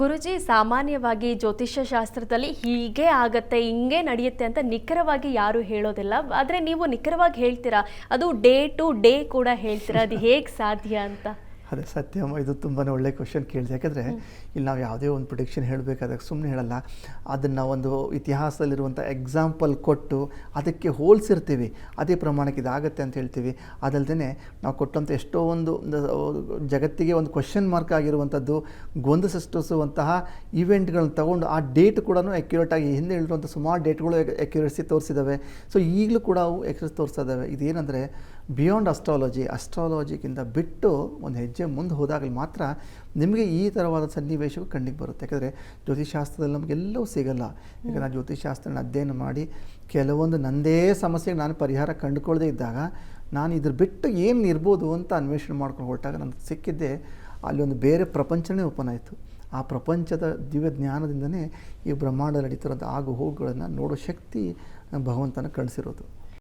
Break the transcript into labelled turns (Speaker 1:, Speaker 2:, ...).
Speaker 1: ಗುರುಜಿ, ಸಾಮಾನ್ಯವಾಗಿ ಜ್ಯೋತಿಷ್ಯ ಶಾಸ್ತ್ರದಲ್ಲಿ ಹೀಗೆ ಆಗತ್ತೆ, ಹಿಂಗೆ ನಡೆಯುತ್ತೆ ಅಂತ ನಿಖರವಾಗಿ ಯಾರು ಹೇಳೋದಿಲ್ಲ. ಆದರೆ ನೀವು ನಿಖರವಾಗಿ ಹೇಳ್ತೀರಾ, ಅದು ಡೇ ಟು ಡೇ ಕೂಡ ಹೇಳ್ತೀರಾ. ಅದು ಹೇಗೆ ಸಾಧ್ಯ ಅಂತ?
Speaker 2: ಅದೇ ಸತ್ಯಮ್ಮ, ಇದು ತುಂಬಾ ಒಳ್ಳೆ ಕ್ವಶನ್ ಕೇಳಿದೆ. ಯಾಕಂದರೆ ಇಲ್ಲಿ ನಾವು ಯಾವುದೇ ಒಂದು ಪ್ರಿಡಿಕ್ಷನ್ ಹೇಳಬೇಕಾದಾಗ ಸುಮ್ಮನೆ ಹೇಳಲ್ಲ, ಅದನ್ನು ಒಂದು ಇತಿಹಾಸದಲ್ಲಿರುವಂಥ ಎಕ್ಸಾಂಪಲ್ ಕೊಟ್ಟು ಅದಕ್ಕೆ ಹೋಲಿಸಿರ್ತೀವಿ, ಅದೇ ಪ್ರಮಾಣಕ್ಕೆ ಇದಾಗತ್ತೆ ಅಂತ ಹೇಳ್ತೀವಿ. ಅದಲ್ಲದೆ ನಾವು ಕೊಟ್ಟಂಥ ಎಷ್ಟೋ ಒಂದು ಜಗತ್ತಿಗೆ ಒಂದು ಕ್ವಶನ್ ಮಾರ್ಕ್ ಆಗಿರುವಂಥದ್ದು, ಗೊಂದಲಿಸುವಂತಹ ಇವೆಂಟ್ಗಳನ್ನ ತಗೊಂಡು ಆ ಡೇಟ್ ಕೂಡ ಅಕ್ಯುರೇಟಾಗಿ ಹಿಂದೆ ಹೇಳಿರುವಂಥ ಸುಮಾರು ಡೇಟ್ಗಳು ಅಕ್ಯುರೇಸಿ ತೋರಿಸಿದ್ದಾವೆ. ಸೊ ಈಗಲೂ ಕೂಡ ಅವು ಎಕ್ಯುರೇಸಿ ತೋರಿಸ್ತಾ ಇದ್ದಾವೆ. ಇದೇನೆಂದರೆ ಬಿಯಾಂಡ್ ಅಸ್ಟ್ರಾಲಜಿಗಿಂತ ಬಿಟ್ಟು ಒಂದು ಹೆಜ್ಜೆ ಮುಂದೆ ಹೋದಾಗಲಿ ಮಾತ್ರ ನಿಮಗೆ ಈ ಥರವಾದ ಸನ್ನಿವೇಶವು ಕಣ್ಣಿಗೆ ಬರುತ್ತೆ. ಯಾಕಂದರೆ ಜ್ಯೋತಿಷಾಸ್ತ್ರದಲ್ಲಿ ನಮಗೆಲ್ಲವೂ ಸಿಗಲ್ಲ. ಯಾಕಂದರೆ ನಾನು ಜ್ಯೋತಿಷಾಸ್ತ್ರನ ಅಧ್ಯಯನ ಮಾಡಿ ಕೆಲವೊಂದು ನನ್ನದೇ ಸಮಸ್ಯೆಗೆ ನಾನು ಪರಿಹಾರ ಕಂಡುಕೊಳ್ಳದೇ ಇದ್ದಾಗ ನಾನು ಇದ್ರ ಬಿಟ್ಟು ಏನು ಇರ್ಬೋದು ಅಂತ ಅನ್ವೇಷಣೆ ಮಾಡ್ಕೊಂಡು ಹೊರಟಾಗ ನನಗೆ ಸಿಕ್ಕಿದ್ದೆ ಅಲ್ಲಿ ಒಂದು ಬೇರೆ ಪ್ರಪಂಚನೇ ಓಪನ್ ಆಯಿತು. ಆ ಪ್ರಪಂಚದ ದಿವ್ಯ ಜ್ಞಾನದಿಂದನೇ ಈ ಬ್ರಹ್ಮಾಂಡ ನಡೀತಿರೋಂಥ ಆಗು ಹೋಗುಗಳನ್ನು ನೋಡೋ ಶಕ್ತಿ ಭಗವಂತನ ಕಳಿಸಿರೋದು.